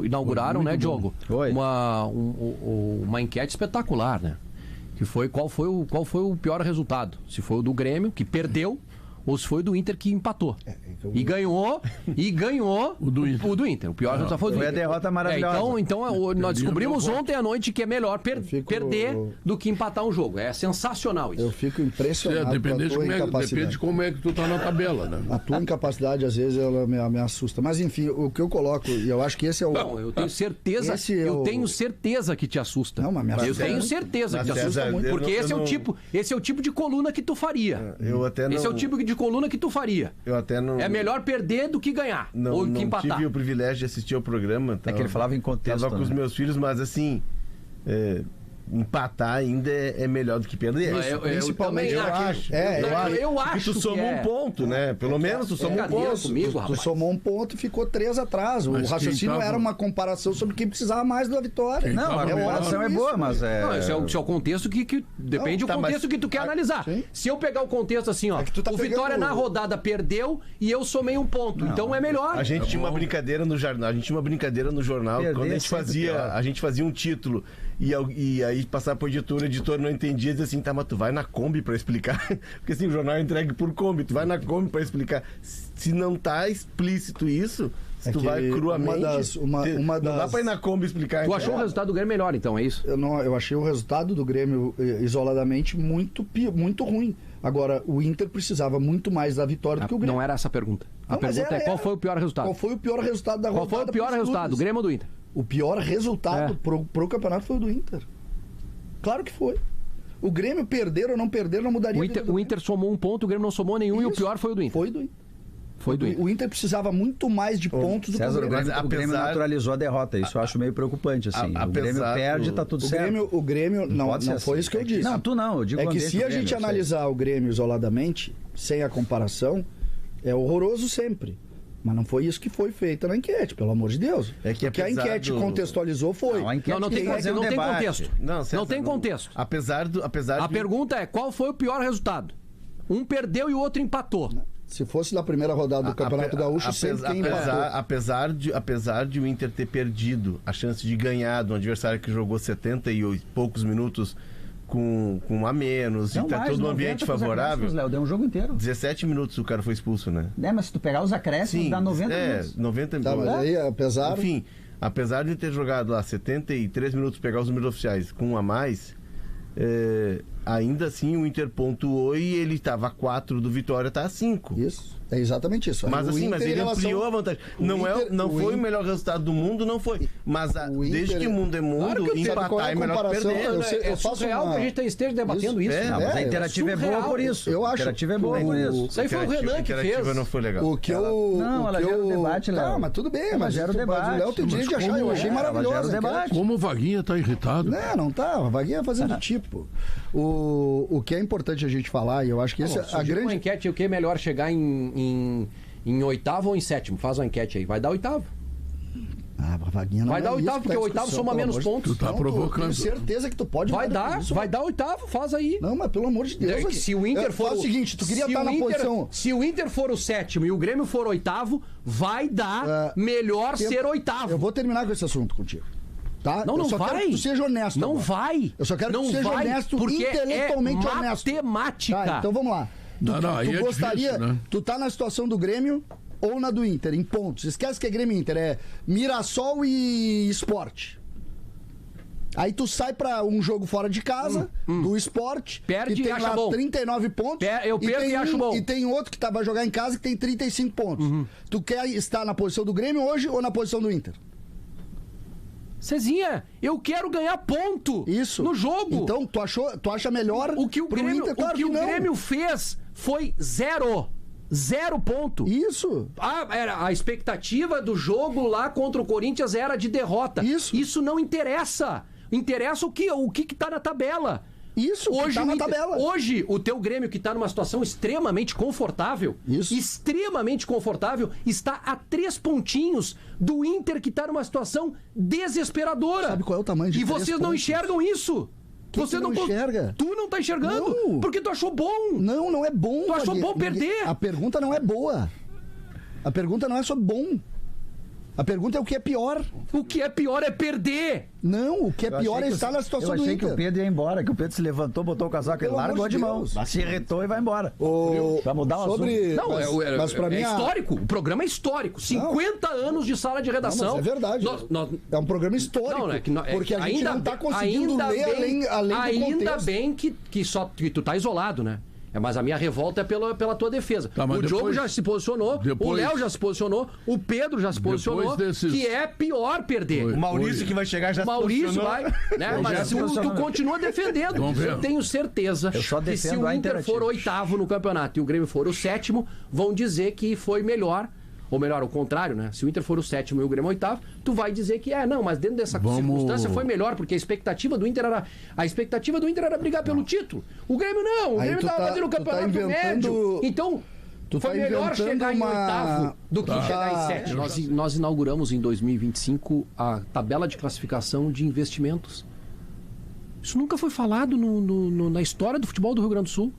inauguraram, né, Diogo? Uma enquete espetacular, né? Que foi qual foi o pior resultado? Se foi o do Grêmio, que perdeu, ou se foi o do Inter, que empatou. E ganhou o do Inter. O pior resultado foi o do Inter. Foi a derrota maravilhosa. Então nós descobrimos ontem à noite que é melhor perder do que empatar um jogo. É sensacional isso. Eu fico impressionado depende de como é que tu tá na tabela, né? A tua incapacidade, às vezes, ela me assusta. Mas, enfim, o que eu coloco, e eu acho que esse é o... Não, eu tenho certeza, tenho certeza que te assusta. Não, mas me assusta. Eu tenho certeza que te assusta muito. Porque esse é o tipo de coluna que tu faria. Esse é o tipo de coluna que tu faria. Eu até não... É melhor perder do que ganhar. Ou que empatar. Eu tive o privilégio de assistir ao programa. É que ele falava em contexto. Tava com os meus filhos, mas assim... empatar ainda é melhor do que perder. Principalmente eu acho. Eu acho que tu somou um ponto, né? Pelo menos tu somou um ponto. Comigo, tu somou um ponto e ficou 3 atrás. O raciocínio era uma comparação sobre quem precisava mais da vitória. Não, a comparação é boa, mas é... Não, esse é o contexto que depende do contexto que tu quer analisar. Sim. Se eu pegar o contexto assim, ó, o Vitória na rodada perdeu e eu somei um ponto. Não, então é melhor. A gente tinha uma brincadeira no jornal. Quando a gente fazia um título e aí passar pro editor, o editor não entendia, dizia assim, tá, mas tu vai na Kombi pra explicar, porque assim, o jornal é entregue por Kombi, tu vai na Kombi pra explicar, se não tá explícito isso, se tu vai cruamente, não dá pra ir na Kombi explicar. Tu achou o resultado do Grêmio melhor, então, é isso? Eu achei o resultado do Grêmio, isoladamente, muito ruim. Agora, o Inter precisava muito mais da vitória do que o Grêmio. Não era essa a pergunta. A pergunta é qual foi o pior resultado? Qual foi o pior resultado da rodada? Qual foi o pior resultado, do Grêmio ou do Inter? O pior resultado pro campeonato foi o do Inter. Claro que foi. O Grêmio perder ou não perder não mudaria. O Inter somou um ponto, o Grêmio não somou nenhum. Isso. E o pior foi o do Inter. Foi do Inter. O Inter precisava muito mais de pontos do que o Grêmio. O Grêmio naturalizou a derrota. Isso eu acho meio preocupante, assim. O Grêmio perde, tá tudo certo. O Grêmio não foi isso que eu disse. Não, tu não. Eu digo que se a gente analisar o Grêmio isoladamente, sem a comparação, é horroroso sempre. Mas não foi isso que foi feito na enquete, pelo amor de Deus. Porque a enquete contextualizou foi. Não tem contexto. Não tem contexto. Apesar a pergunta é, qual foi o pior resultado? Um perdeu e o outro empatou. Se fosse na primeira rodada do Campeonato Gaúcho, sempre quem empatou. Apesar de o Inter ter perdido a chance de ganhar de um adversário que jogou 70 e poucos minutos com a menos, e tá todo um ambiente favorável. Léo, deu um jogo inteiro. 17 minutos o cara foi expulso, né? Mas se tu pegar os acréscimos, dá 90 minutos. 90 minutos. Mas aí, Enfim, apesar de ter jogado lá 73 minutos, pegar os números oficiais com um a mais, ainda assim o Inter pontuou e ele estava a 4 do Vitória, tá a 5. Isso. É exatamente isso. Mas mas ele ampliou a vantagem. Não foi o melhor resultado do mundo, não foi. Mas desde que o mundo é mundo, claro empatar é melhor que perder. É surreal que a gente esteja debatendo isso. Mas a interativa é boa por isso. Eu acho. A interativa é boa por isso. Isso aí foi o Renan que fez. A interativa não foi legal. Ela gera o debate, Léo. Mas tudo bem, mas gera o debate. O Léo tem direito de achar, eu achei maravilhoso. Como o Vaguinha tá irritado. Não tá. O Vaguinha fazendo tipo. O que é importante a gente falar, e eu acho que esse é a grande... Uma enquete, o que é melhor chegar em oitavo ou em sétimo? Faz uma enquete aí. Vai dar oitavo. A Vaguinha não vai dar oitavo, porque o oitavo soma menos pontos. Tu tá provocando. Tenho certeza que tu pode. Vai dar oitavo, faz aí. Não, mas pelo amor de Deus. Se o Inter for. Faz o seguinte, tu queria estar na posição. Se o Inter for o sétimo e o Grêmio for o oitavo, vai dar melhor ser oitavo. Eu vou terminar com esse assunto contigo. Tá? Não vai. Quero que tu seja honesto. Não agora. Vai. Eu só quero não que tu seja honesto, porque intelectualmente honesto. Matemática. Tá, então vamos lá. Tu gostaria. Difícil, né? Tu tá na situação do Grêmio ou na do Inter, em pontos. Esquece que é Grêmio e Inter, é Mirassol e Sport. Aí tu sai pra um jogo fora de casa, do Sport, perde que tem e acha lá bom. 39 pontos. Eu perdo e acho bom. E tem outro que vai jogar em casa que tem 35 pontos. Tu quer estar na posição do Grêmio hoje ou na posição do Inter? Cezinha, eu quero ganhar ponto no jogo. Então, tu acha melhor o que o Grêmio, Inter? Claro o Grêmio fez foi 0 ponto. Isso. A expectativa do jogo lá contra o Corinthians era de derrota. Isso não interessa. Interessa o que tá na tabela. Isso, hoje, tá na tabela. Hoje, o teu Grêmio, que tá numa situação extremamente confortável, está a 3 pontinhos do Inter, que tá numa situação desesperadora. Sabe qual é o tamanho de 3 pontos? E vocês não enxergam isso. Você não enxerga. Tu não tá enxergando? Não. Porque tu achou bom. Não é bom. Tu achou bom perder. A pergunta não é boa. A pergunta não é sobre bom. A pergunta é o que é pior. O que é pior é perder. Não, o que é pior é estar na situação do Inter. Eu achei que o Pedro ia embora, que o Pedro se levantou, botou o casaco e largou de mão. Se irritou e vai embora. Vai mudar o assunto. Não, mas pra mim é histórico. O programa é histórico. 50 anos de sala de redação. Não, mas é verdade. É um programa histórico. Porque a gente não tá conseguindo ler além do contexto. Ainda bem que tu tá isolado, né? Mas a minha revolta é pela tua defesa. Tá, o Diogo já se posicionou, o Léo já se posicionou, o Pedro já se posicionou, que é pior perder. O Maurício que vai chegar já se posicionou. Vai, né? Mas tu continua defendendo. Eu tenho certeza que se o Inter for 8º no campeonato e o Grêmio for o 7º, vão dizer que foi melhor. Ou melhor, ao contrário, né? Se o Inter for o 7º e o Grêmio 8º, tu vai dizer que mas dentro dessa circunstância foi melhor, porque a expectativa do Inter era brigar pelo título. O Grêmio não, o Grêmio estava fazendo o campeonato médio. Então, foi melhor chegar em 8º do que chegar em 7º. Nós inauguramos em 2025 a tabela de classificação de investimentos. Isso nunca foi falado na história do futebol do Rio Grande do Sul.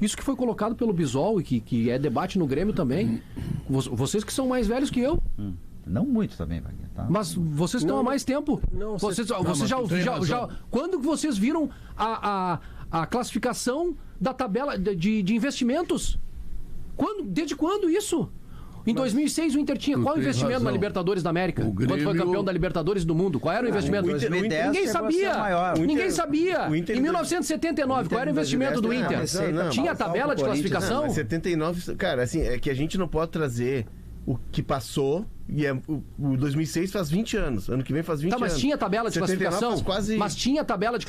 Isso que foi colocado pelo Bisol e que é debate no Grêmio também. Vocês que são mais velhos que eu. Não muito também, Wagner. Tá? Mas vocês estão há mais tempo. Vocês já quando vocês viram a classificação da tabela de investimentos? Desde quando isso? Em 2006 o Inter tinha qual investimento na Libertadores da América? Quando foi campeão da Libertadores do mundo? Qual era o investimento? Ninguém sabia. Ninguém sabia. Em 1979, qual era o investimento do Inter? Tinha a tabela de classificação? Mas 79, cara, assim, é que a gente não pode trazer o que passou, e o 2006 faz 20 anos. Ano que vem faz 20 anos. Mas tinha tabela de classificação? Mas tinha tabela de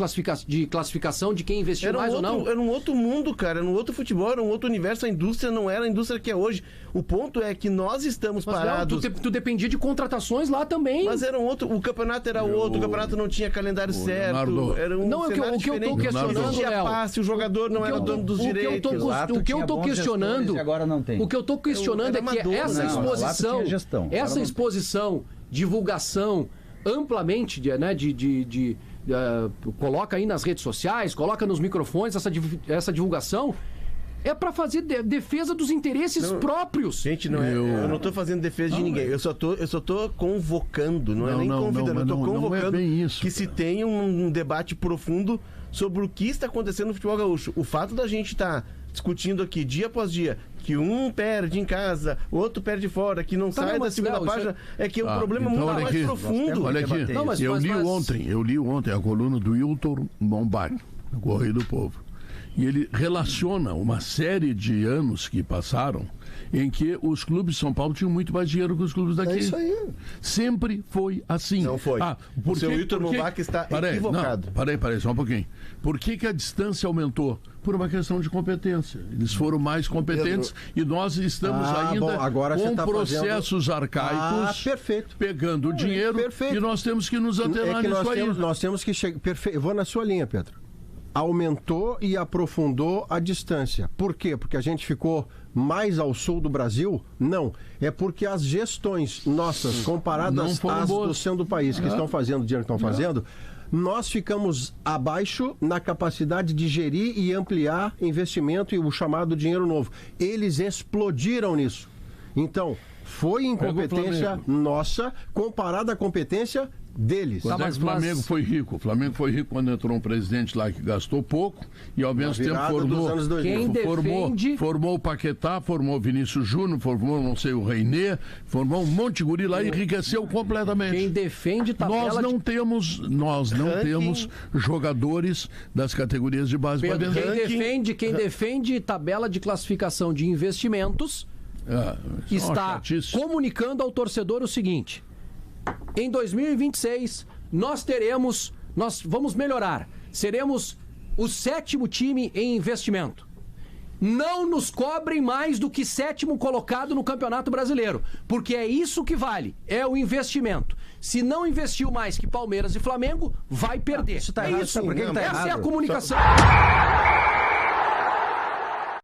classificação de quem investiu mais ou não? Era um outro mundo, cara. Era um outro futebol, era um outro universo. A indústria não era a indústria que é hoje. O ponto é que nós estamos parados. Tu dependia de contratações lá também. Mas era um outro. O campeonato era outro. O campeonato não tinha calendário certo. Leonardo. Era um cenário diferente. Eu tô questionando, Léo. Passe, o jogador não era dono dos direitos. O que eu tô questionando... Agora não tem. O que eu tô questionando é que essa exposição, divulgação amplamente, coloca aí nas redes sociais, coloca nos microfones essa divulgação, é para fazer defesa dos interesses próprios. Gente, eu não tô fazendo defesa de ninguém. Eu só tô convocando, não é nem convidando. Eu tô convocando que se tenha um debate profundo sobre o que está acontecendo no futebol gaúcho. O fato da gente estar discutindo aqui dia após dia que um perde em casa, outro perde fora, que não sai da segunda página, é que o problema é muito mais profundo. Olha aqui, eu li ontem a coluna do Hilton Bombard, no Correio do Povo. E ele relaciona uma série de anos que passaram em que os clubes de São Paulo tinham muito mais dinheiro que os clubes daqui. É isso aí. Sempre foi assim. Não foi. O seu Hilton Bombard está equivocado. Parei, só um pouquinho. Por que a distância aumentou? Por uma questão de competência. Eles foram mais competentes e nós estamos ainda com processos arcaicos pegando o dinheiro e nós temos que nos atenar nisso aí. Nós temos que chegar... Eu vou na sua linha, Pedro. Aumentou e aprofundou a distância. Por quê? Porque a gente ficou mais ao sul do Brasil? Não. É porque as gestões nossas, comparadas às do centro do país, que estão fazendo o dinheiro que estão fazendo, nós ficamos abaixo na capacidade de gerir e ampliar investimento e o chamado dinheiro novo. Eles explodiram nisso. Então, foi incompetência nossa comparada à competência deles. Quando o Flamengo foi rico? O Flamengo foi rico quando entrou um presidente lá que gastou pouco e ao mesmo tempo formou o Paquetá, formou o Vinícius Júnior, formou não sei o Reiner, formou um monte de guri lá e enriqueceu completamente. Quem defende tabela nós não temos jogadores das categorias de base para dentro. Quem defende tabela de classificação de investimentos está comunicando ao torcedor o seguinte: em 2026, nós vamos melhorar. Seremos o 7º time em investimento. Não nos cobrem mais do que 7º colocado no Campeonato Brasileiro, porque é isso que vale, é o investimento. Se não investiu mais que Palmeiras e Flamengo, vai perder. Isso tá errado. Essa é a comunicação.